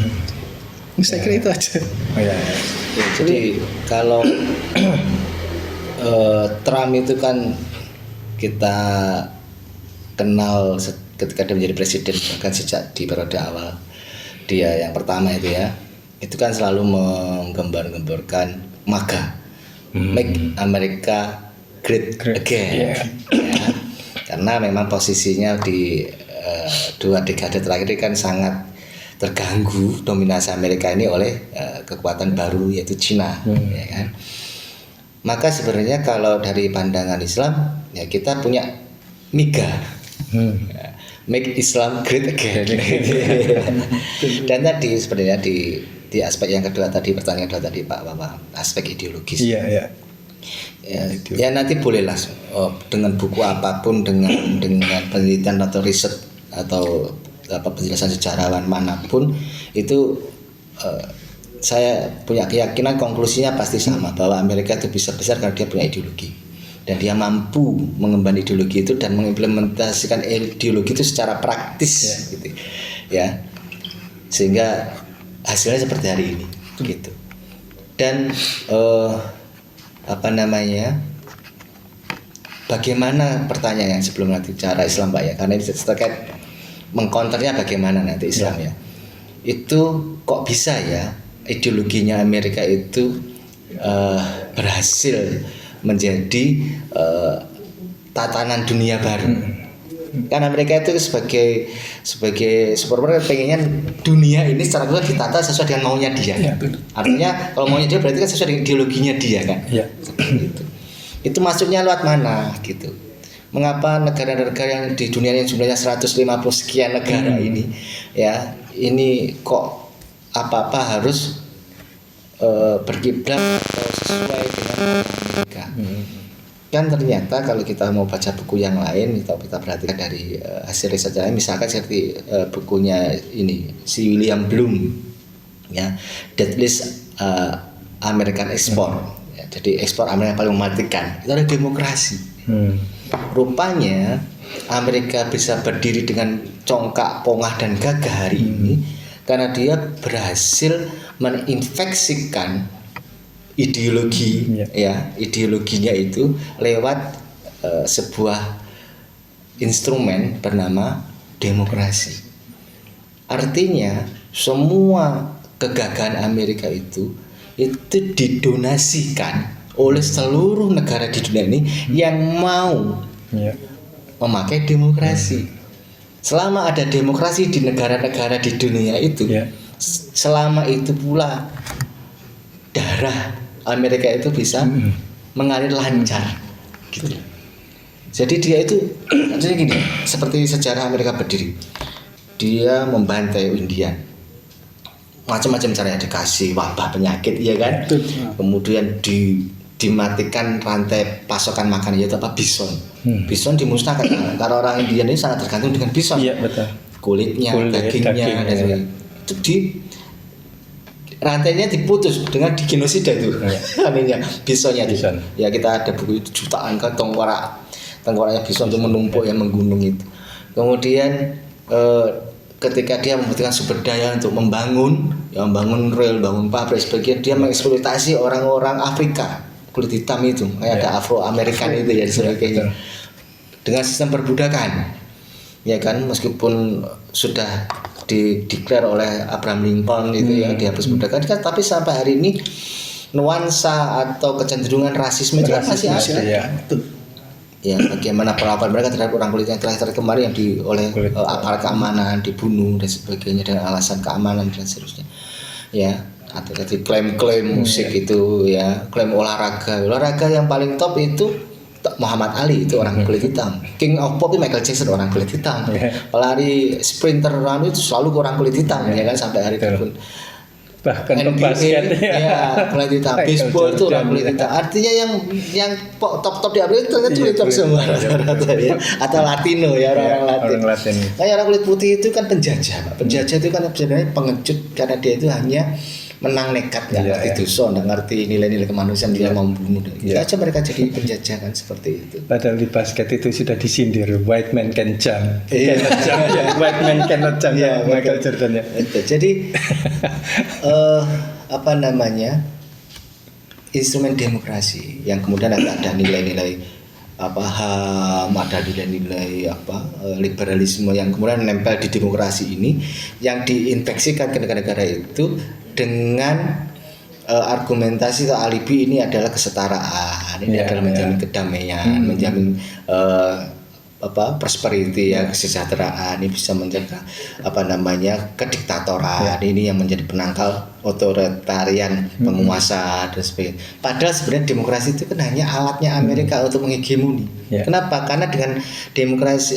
Saya kira itu aja. Jadi kalau Trump itu kan kita kenal ketika dia menjadi presiden, bahkan sejak di periode awal dia yang pertama itu kan selalu menggembar-gemborkan MAGA, Make America Great Again. Ya. Karena memang posisinya di 2 dekade terakhir ini kan sangat terganggu dominasi Amerika ini oleh kekuatan baru yaitu Cina, ya kan. Maka sebenarnya kalau dari pandangan Islam ya kita punya MIGA, Make Islam Great Again. Dan tadi sebenarnya di aspek yang kedua tadi, pertanyaan kedua tadi Pak Bapak, aspek ideologis. Ya nanti bolehlah dengan buku apapun, dengan penelitian atau riset atau penjelasan sejarawan manapun itu saya punya keyakinan konklusinya pasti sama, bahwa Amerika itu bisa besar karena dia punya ideologi dan dia mampu mengemban ideologi itu dan mengimplementasikan ideologi itu secara praktis gitu ya, sehingga hasilnya seperti hari ini gitu. Dan bagaimana pertanyaan yang sebelum nanti cara Islam Pak ya, karena ini terkait mengkonternya bagaimana nanti Islam ya. Itu kok bisa ya ideologinya Amerika itu berhasil menjadi tatanan dunia baru. Kan Amerika itu sebagai superpower pengennya dunia ini secara global ditata sesuai dengan maunya dia. Artinya kalau maunya dia berarti kan sesuai dengan ideologinya dia kan. Itu masuknya lewat mana gitu. Mengapa negara-negara yang di dunia yang jumlahnya 150 sekian negara ini ya, ini kok apa-apa harus berkiblat atau sesuai dengan Amerika. Kan ternyata kalau kita mau baca buku yang lain atau kita perhatikan dari hasil riset lain, misalkan seperti bukunya ini si William Bloom ya, Deadliest American Export ya, jadi ekspor Amerika paling mematikan itu adalah demokrasi. Rupanya Amerika bisa berdiri dengan congkak, pongah dan gagah hari ini karena dia berhasil meninfeksikan ideologinya itu lewat sebuah instrumen bernama demokrasi. Artinya semua kegagahan Amerika itu didonasikan oleh seluruh negara di dunia ini yang mau memakai demokrasi. Selama ada demokrasi di negara-negara di dunia itu, selama itu pula darah Amerika itu bisa mengalir lancar gitu. Jadi dia itu artinya gini, seperti sejarah Amerika berdiri, dia membantai Indian, macam-macam caranya, dikasih wabah penyakit ya kan, kemudian dimatikan rantai pasokan makanan, yaitu bison. Bison dimusnahkan karena orang Indian ini sangat tergantung dengan bison, kulitnya, dagingnya, dan itu rantainya diputus dengan digenosida itu, bisonnya. Ya kita ada buku itu jutaan kan, tengkoraknya bison itu menumpuk yang menggunung itu. Kemudian ketika dia membutuhkan sumber daya untuk membangun rel, bangun pabrik sebagian, dia mengeksploitasi orang-orang Afrika kulit hitam itu, kayak ada Afro-Amerikan itu ya sebagainya, dengan sistem perbudakan, ya kan, meskipun sudah declare oleh Abraham Lincoln itu ya dihapus budakan kan, tapi sampai hari ini nuansa atau kecenderungan rasisme itu masih ada. Ya, bagaimana perlakuan mereka terhadap orang kulit yang terakhir kemarin yang oleh aparat keamanan dibunuh dan sebagainya dengan alasan keamanan dan seterusnya. Ya, atau tadi klaim-klaim musik itu ya, klaim olahraga yang paling top itu Muhammad Ali itu orang kulit hitam. King of Pop itu Michael Jackson orang kulit hitam. Pelari sprinter itu selalu orang kulit hitam ya kan sampai hari ini pun. Bahkan NBA, ya kulit hitam. Baseball itu orang kulit hitam. Artinya yang top di Amerika itu kulit hitam semua rata-rata ya. Atau Latino ya orang Latin. Kayak orang kulit putih itu kan penjajah. Penjajah itu kan sebenarnya pengecut karena dia itu hanya menang nekat, nggak ngerti dosa, nggak ngerti nilai-nilai kemanusiaan, dia mau membunuh. Itu aja mereka jadi penjajah kan seperti itu. Padahal di basket itu sudah disindir, white man can jump, white man cannot jump, Michael Jordan ya. Jadi apa namanya, instrumen demokrasi yang kemudian ada nilai-nilai HAM, ada nilai-nilai liberalisme yang kemudian nempel di demokrasi ini, yang diinfeksikan ke negara-negara itu dengan argumentasi atau alibi ini adalah kesetaraan, ini adalah menjamin kedamaian, menjamin prosperity ya, kesejahteraan, ini bisa menjaga kediktatoran, ini yang menjadi penangkal otoritarian penguasa dan sebagainya. Padahal sebenarnya demokrasi itu kan hanya alatnya Amerika untuk menghegemoni. Kenapa? Karena dengan demokrasi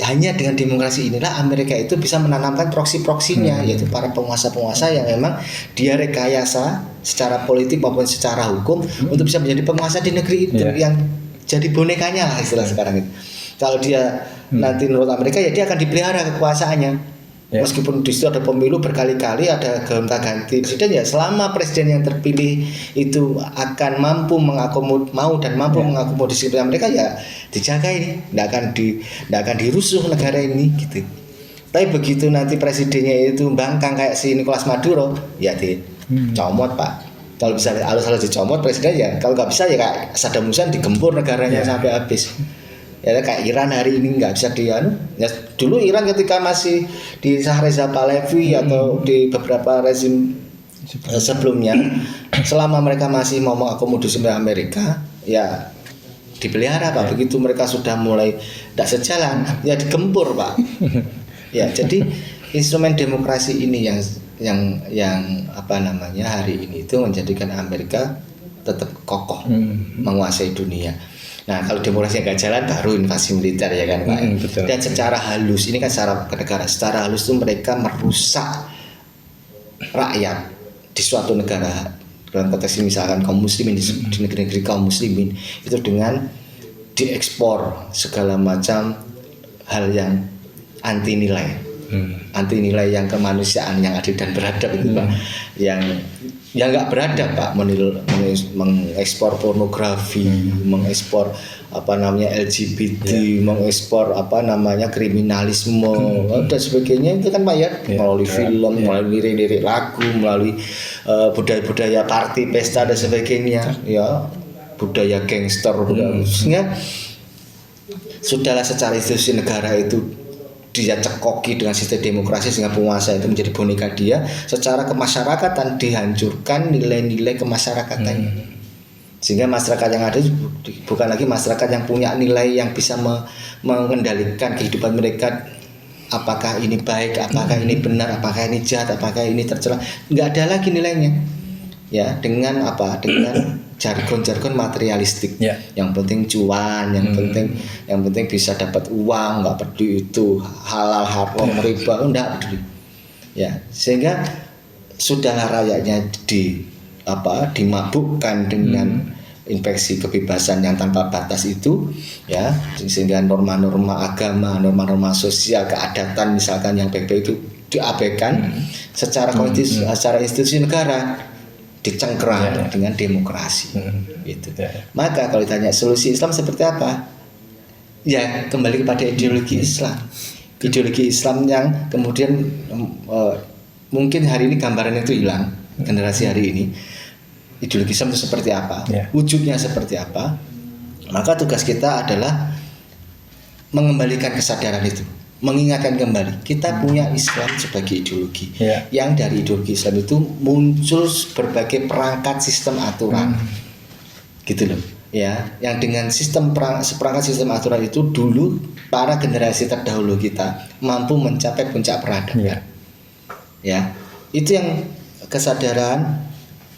inilah Amerika itu bisa menanamkan proksi-proksinya, yaitu para penguasa-penguasa yang memang dia rekayasa secara politik maupun secara hukum untuk bisa menjadi penguasa di negeri itu, yang jadi bonekanya lah istilah sekarang itu. Kalau dia nanti menurut Amerika ya dia akan dipelihara kekuasaannya. Meskipun di situ ada pemilu berkali-kali, ada gonta-ganti presiden, ya selama presiden yang terpilih itu akan mampu mengakomodasi mereka, ya dijaga ini, tidak akan dirusuh negara ini gitu. Tapi begitu nanti presidennya itu bangkang kayak si Nicolas Maduro, ya dicomot Pak. Kalau bisa halus-halus dicomot presiden, ya kalau nggak bisa ya kayak Saddam Hussein digempur negaranya sampai habis. Ya kayak Iran hari ini nggak bisa ya dulu Iran ketika masih di Shah Reza Pahlavi atau di beberapa rezim sebelumnya, selama mereka masih mau mengakomodasi Amerika, ya dipelihara Pak. Begitu mereka sudah mulai tidak sejalan, ya digempur Pak. Ya, jadi instrumen demokrasi ini yang hari ini itu menjadikan Amerika tetap kokoh menguasai dunia. Nah, kalau demokrasi nggak jalan, baru invasi militer ya kan Pak. Dan secara halus, ini kan secara negara, secara halus itu mereka merusak rakyat di suatu negara. Dalam konteks ini misalkan kaum muslimin di negeri-negeri kaum muslimin itu dengan diekspor segala macam hal yang anti nilai. Anti nilai yang kemanusiaan, yang adil dan beradab itu Pak. Yang nggak beradab Pak, mengekspor pornografi, mengekspor LGBT, mengekspor kriminalisme dan sebagainya itu kan Pak ya, melalui film, melalui lirik-lirik lagu, melalui budaya-budaya party, pesta dan sebagainya, ya budaya gangster, sehingga sudahlah secara institusi negara itu dia cekoki dengan sistem demokrasi sehingga penguasa itu menjadi boneka dia. Secara kemasyarakatan dihancurkan nilai-nilai kemasyarakatan, sehingga masyarakat yang ada bukan lagi masyarakat yang punya nilai yang bisa mengendalikan kehidupan mereka. Apakah ini baik, apakah ini benar, apakah ini jahat, apakah ini tercela, nggak ada lagi nilainya. Ya, dengan dengan jargon-jargon materialistik. Yang penting cuan, yang penting bisa dapat uang, nggak peduli itu halal haram riba, enggak peduli. Ya, sehingga sudahlah rakyatnya dimabukkan dengan infeksi kebebasan yang tanpa batas itu, ya, sehingga norma-norma agama, norma-norma sosial, keadatan misalkan yang baik-baik itu diabaikan secara secara institusi negara. Dicengkeram dengan demokrasi, gitu. Maka kalau ditanya solusi Islam seperti apa, ya kembali kepada ideologi Islam, ideologi Islam yang kemudian mungkin hari ini gambarannya itu hilang, generasi hari ini ideologi Islam itu seperti apa, wujudnya seperti apa. Maka tugas kita adalah mengembalikan kesadaran itu mengingatkan kembali kita punya Islam sebagai ideologi. Yang dari ideologi Islam itu muncul berbagai perangkat sistem aturan. Gitu loh. Ya, yang dengan seperangkat sistem aturan itu dulu para generasi terdahulu kita mampu mencapai puncak peradaban. Ya, itu yang kesadaran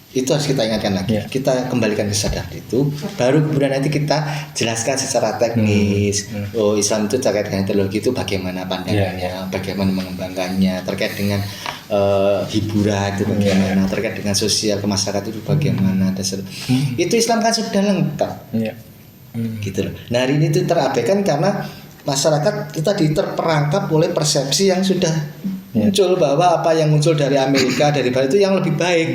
itu harus kita ingatkan lagi. Kita kembalikan kesadaran itu, baru kemudian nanti kita jelaskan secara teknis. Oh, Islam itu terkait dengan teknologi itu bagaimana pandangannya, bagaimana mengembangkannya, terkait dengan hiburan itu bagaimana, terkait dengan sosial kemasyarakatan itu bagaimana, itu Islam kan sudah lengkap. Gitu loh. Nah, hari ini itu terabaikan karena masyarakat kita terperangkap oleh persepsi yang sudah muncul bahwa apa yang muncul dari Amerika, dari Barat itu yang lebih baik.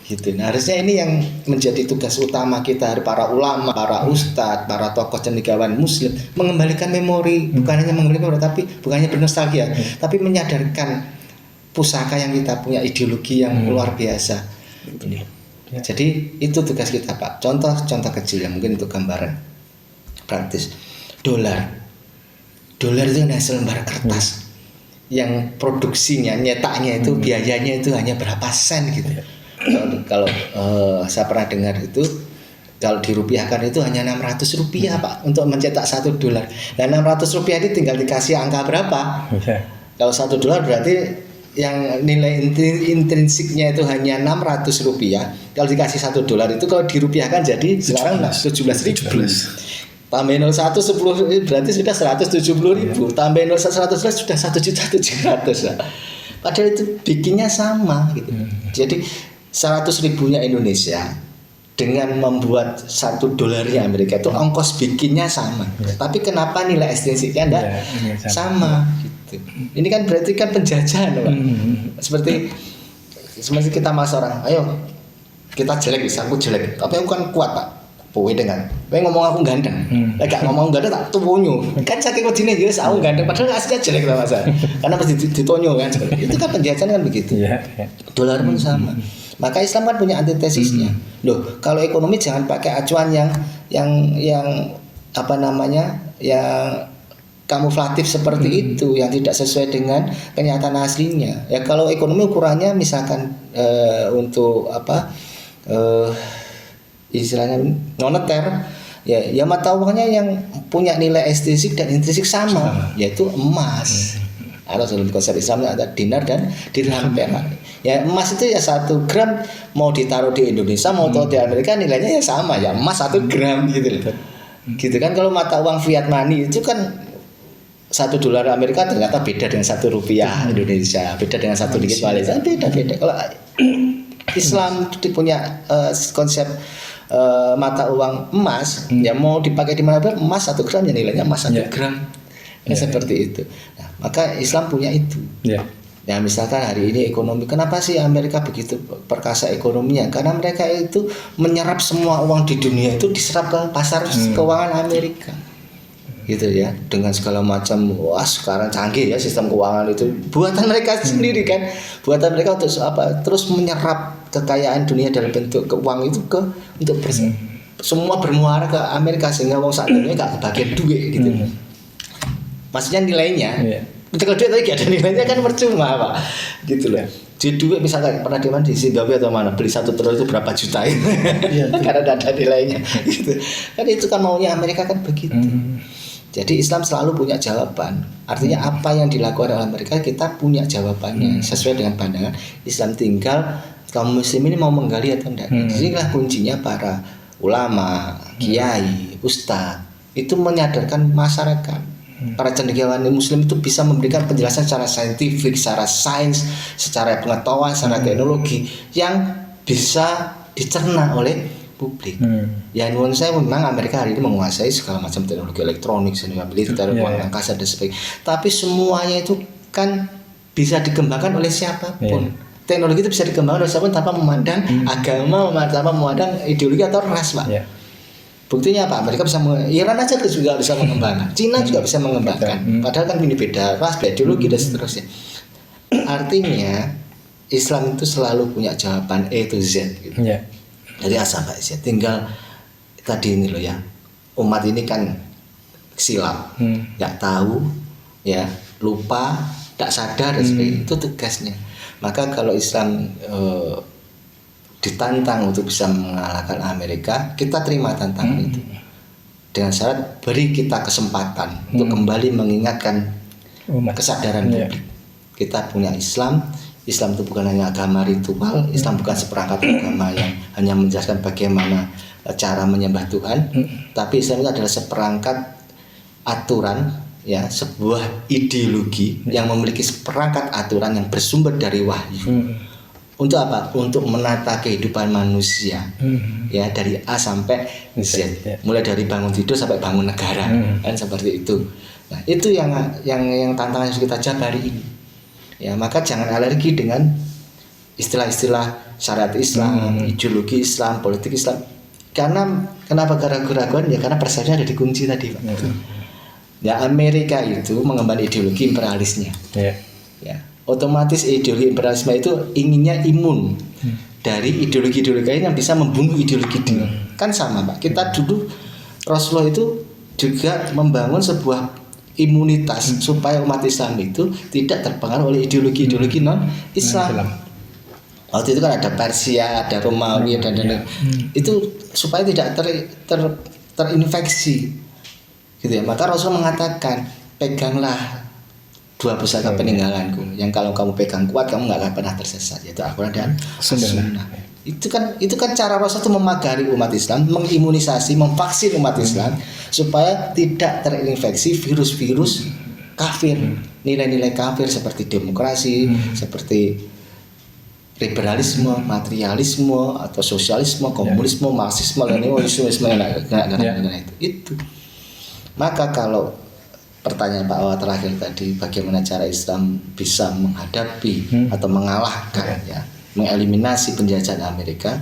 Gitu. Nah, harusnya ini yang menjadi tugas utama kita, para ulama, para ustadz, para tokoh cendekiawan muslim, mengembalikan memori, bukan hanya mengembalikan memori, tapi bukan hanya bernostalgia, tapi menyadarkan pusaka yang kita punya, ideologi yang luar biasa. Jadi itu tugas kita, Pak. Contoh kecil ya, mungkin untuk gambaran praktis. Dolar itu hanya selembar kertas yang produksinya, nyetaknya itu biayanya itu hanya berapa sen gitu. Kalau saya pernah dengar itu, kalau dirupiahkan itu hanya 600 rupiah Pak untuk mencetak $1. Dan 600 rupiah ini tinggal dikasih angka berapa? Kalau $1 berarti yang nilai intrinsiknya itu hanya 600 rupiah. Kalau dikasih $1 itu kalau dirupiahkan jadi sekarang 17.000. Tambah 01 10 berarti sudah 170.000. Tambah 01 111 sudah 1.700.000. Padahal itu bikinnya sama gitu. Jadi 100.000-nya Indonesia dengan membuat $1 Amerika itu ongkos bikinnya sama. Tapi kenapa nilai ekstrinsiknya enggak sama gitu. Ini kan berarti kan penjajahan, Pak. Seperti kita masuk orang, ayo kita jelek, aku jelek, tapi aku kan kuat, Pak. Powe dengan, ngomong aku ganteng, gak ngomong ganteng tak tuwonyo. Kan saking wedine ya aku ganteng, padahal aslinya jelek lah Mas. Karena pasti ditonyo kan. Itu kan penjajahan kan begitu. Dolar pun sama. Maka Islam kan punya antitesisnya. Loh, kalau ekonomi jangan pakai acuan yang apa namanya? Yang kamuflatif seperti itu, yang tidak sesuai dengan kenyataan aslinya. Ya kalau ekonomi ukurannya misalkan untuk apa? Istilahnya moneter, ya mata uangnya yang punya nilai ekstrinsik dan intrinsik sama, yaitu emas. Atau dalam konsep Islam ada dinar dan dirham perak. Ya emas itu ya 1 gram mau ditaruh di Indonesia mau taruh di Amerika nilainya ya sama, ya emas 1 gram gitu loh. Gitu kan. Kalau mata uang fiat money itu kan $1 Amerika ternyata beda dengan $1 Indonesia, beda dengan 1 ringgit Malaysia, beda. Kalau Islam itu punya konsep mata uang emas, ya mau dipakai di mana pun emas 1 gram ya nilainya emas 1 gram. Seperti itu. Nah, maka Islam punya itu. Ya misalkan hari ini ekonomi, kenapa sih Amerika begitu perkasa ekonominya? Karena mereka itu menyerap semua uang di dunia itu diserap ke pasar keuangan Amerika. Gitu ya, dengan segala macam, wah sekarang canggih ya sistem keuangan itu buatan mereka sendiri kan, buatan mereka untuk apa? Terus menyerap kekayaan dunia dalam bentuk uang itu untuk semua bermuara ke Amerika sehingga uang saat ini gak kebagian duit gitu. Maksudnya nilainya, kalau duit tapi gak ada nilainya kan percuma Pak, gitu loh. Di duit misalkan pernah di Zimbabwe atau mana beli 1 triliun itu berapa juta karena tidak ada nilainya gitu. Kan itu kan maunya Amerika kan begitu. Jadi Islam selalu punya jawaban. Artinya apa yang dilakukan oleh Amerika kita punya jawabannya sesuai dengan pandangan Islam. Tinggal kaum muslim ini mau menggali atau tidak. Disinilah kuncinya para ulama, kiai, ustadz itu menyadarkan masyarakat. Para cendekiawan muslim itu bisa memberikan penjelasan secara saintifik, secara sains, secara pengetahuan, secara teknologi yang bisa dicerna oleh publik. Ya menurut saya memang Amerika hari ini menguasai segala macam teknologi elektronik, militer, uang angkasa dan sebagainya. Tapi semuanya itu kan bisa dikembangkan oleh siapapun. Teknologi itu bisa dikembangkan oleh siapapun tanpa memandang agama, tanpa memandang ideologi atau ras, Pak. Buktinya apa? Amerika bisa Iran aja juga bisa mengembangkan, Cina juga bisa mengembangkan. Padahal kan ini beda ras, beda ideologi dan seterusnya. Artinya Islam itu selalu punya jawaban A to Z gitu. Dari A sampai Z. Tinggal tadi ini loh ya, umat ini kan silap, nggak tahu, ya, lupa, tidak sadar dan sebagainya. Itu tugasnya. Maka kalau Islam ditantang untuk bisa mengalahkan Amerika, kita terima tantangan itu dengan syarat beri kita kesempatan untuk kembali mengingatkan kesadaran publik. Kita punya Islam. Islam itu bukan hanya agama ritual, Islam bukan seperangkat agama yang hanya menjelaskan bagaimana cara menyembah Tuhan, tapi Islam itu adalah seperangkat aturan, ya, sebuah ideologi yang memiliki seperangkat aturan yang bersumber dari wahyu. Untuk apa? Untuk menata kehidupan manusia, ya, dari A sampai Z, mulai dari bangun tidur sampai bangun negara, kan seperti itu. Nah, itu yang tantangan yang kita jabari ini. Ya, maka jangan alergi dengan istilah-istilah syariat Islam, ideologi Islam, politik Islam. Karena kenapa keraguan? Ya karena persepsinya ada di kunci tadi, Pak. Ya, Amerika itu mengemban ideologi imperialisnya. Ya, otomatis ideologi imperialisme itu inginnya imun dari ideologi-ideologi lain yang bisa membunuh ideologi dia. Kan sama, Pak. Kita dulu Rasulullah itu juga membangun sebuah imunitas supaya umat Islam itu tidak terpengaruh oleh ideologi-ideologi non-Islam. Waktu itu kan ada Persia, ada Romawi, dan itu supaya tidak terinfeksi, gitu ya. Maka Rasul mengatakan, peganglah dua pusaka peninggalanku, yang kalau kamu pegang kuat kamu nggak akan pernah tersesat, yaitu Al-Quran dan Sunnah. Itu kan cara Rasul itu memagari umat Islam, mengimunisasi, memvaksin umat Islam supaya tidak terinfeksi virus-virus kafir, nilai-nilai kafir seperti demokrasi, seperti liberalisme, materialisme, atau sosialisme, komunisme, marxisme, leninisme, itu. Maka kalau pertanyaan Pak Wawan terakhir tadi, bagaimana cara Islam bisa menghadapi atau mengalahkan, ya, mengeliminasi penjajahan Amerika,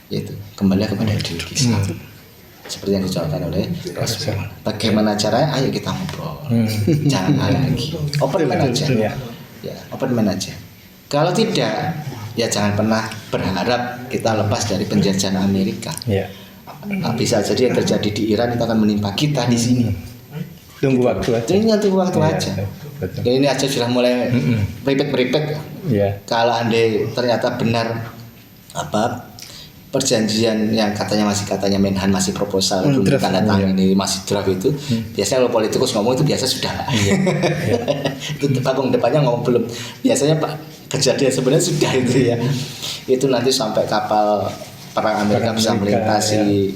yaitu kembali kepada ideologi Islam. Seperti yang dicontohkan oleh Rasulullah. Bagaimana caranya? Ayo kita ngobrol. Jangan lagi. Open mind aja. Ya, open mind aja. Kalau tidak, ya jangan pernah berharap kita lepas dari penjajahan Amerika. Bisa jadi yang terjadi di Iran itu akan menimpa kita di sini. Tunggu waktu aja. Ini tunggu waktu aja. Dan ini aja sudah mulai meripet. Kalau andai ternyata benar perjanjian yang katanya Menhan masih proposal belum tanda tangan ini masih draft itu, biasanya kalau politikus ngomong itu biasa sudah. Itu panggung depannya ngomong belum. Biasanya Pak kejadian sebenarnya sudah itu ya. Itu nanti sampai kapal perang Amerika bisa melintasi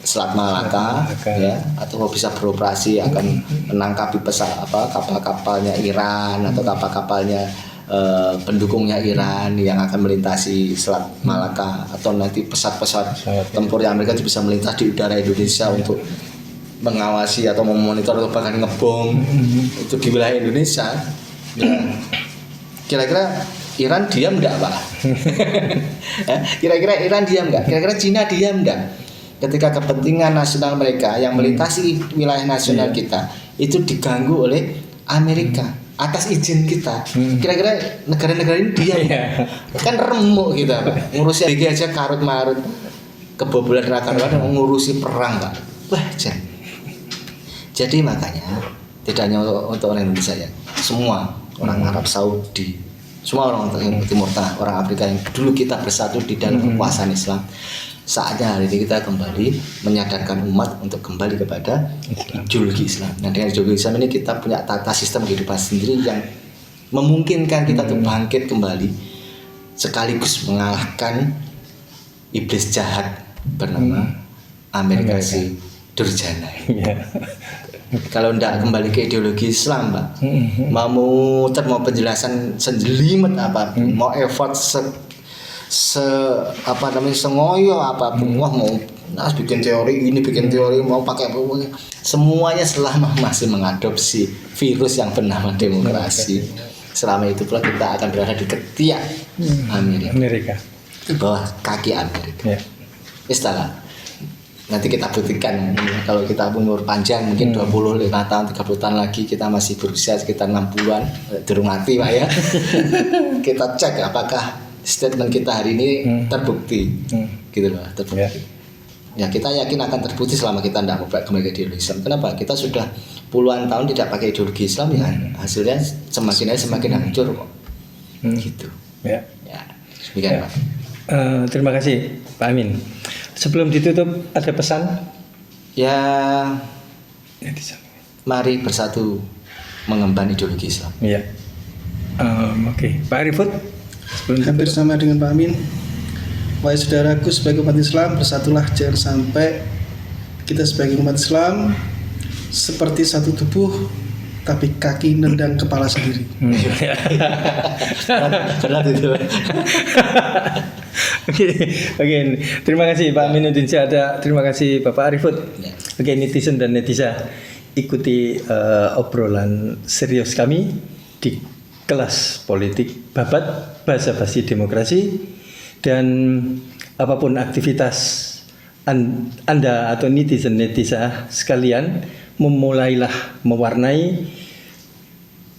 Selat Malaka, ya, atau bisa beroperasi akan menangkapi kapal-kapalnya Iran atau kapal-kapalnya pendukungnya Iran yang akan melintasi Selat Malaka, atau nanti pesawat-pesawat tempur yang Amerika bisa melintas di udara Indonesia untuk mengawasi atau memonitor atau bahkan ngebom itu di wilayah Indonesia. Ya. Kira-kira Iran diam enggak, Pak? Kira-kira Iran diam enggak? Kira-kira Cina diam enggak? Ketika kepentingan nasional mereka yang melintasi wilayah nasional kita itu diganggu oleh Amerika atas izin kita, kira-kira negara-negara ini diam? Kan remuk kita, Pak. Ngurusi BG aja karut marut, kebobolan rakan-rakan, ngurusi perang, Pak. Wah, jadi makanya tidak hanya untuk orang Indonesia, ya, semua orang Arab Saudi, semua orang Timur Tengah, orang Afrika yang dulu kita bersatu di dalam kekuasaan Islam, saatnya hari ini kita kembali menyadarkan umat untuk kembali kepada ideologi Islam. Nah, dengan ideologi Islam ini kita punya tata sistem kehidupan sendiri yang memungkinkan kita untuk bangkit kembali sekaligus mengalahkan iblis jahat bernama Amerika si Durjana. Kalau tidak kembali ke ideologi Islam, Pak, mau penjelasan sejelimet apapun, mau effort sengoyo apapun, wah mau bikin teori ini, bikin teori, mau pakai apa, semuanya selama masih mengadopsi virus yang bernama demokrasi, selama itu pula kita akan berada di ketiak Amerika. Di bawah kaki Amerika. Istilah nanti kita buktikan, kalau kita umur panjang mungkin 25 tahun, 30 tahun lagi kita masih berusia sekitar 60-an, durung mati, Pak, ya. Kita cek apakah statement kita hari ini terbukti, gitu loh, terbukti. Ya, kita yakin akan terbukti selama kita tidak mau kembali ke ideologi Islam. Kenapa? Kita sudah puluhan tahun tidak pakai ideologi Islam ya hasilnya semakin hancur kok. Gitu. Ya. Ya, demikian Pak. Terima kasih Pak Amin. Sebelum ditutup ada pesan? Ya, Netizen. mari bersatu mengemban ideologi Islam. Iya. Oke, Pak Arifut. Sebelum Hampir ditutup. sama dengan Pak Amin. Wahai saudaraku sebagai umat Islam, bersatulah, jangan sampai kita sebagai umat Islam seperti satu tubuh tapi kaki nendang kepala sendiri. Berat itu. Oke, terima kasih Pak Aminuddin Syahada, terima kasih Bapak Arifut. Oke, netizen dan netizen, ikuti obrolan serius kami di kelas politik Babat Bahasa Basi Demokrasi, dan apapun aktivitas Anda atau netizen-netizen sekalian, memulailah mewarnai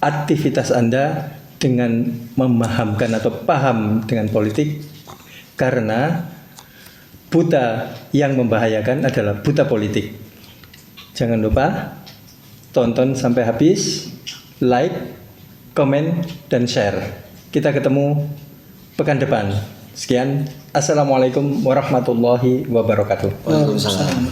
aktivitas Anda dengan memahamkan atau paham dengan politik, karena buta yang membahayakan adalah buta politik. Jangan lupa tonton sampai habis, like, komen, dan share. Kita ketemu pekan depan. Sekian, assalamualaikum warahmatullahi wabarakatuh. Waalaikumsalam.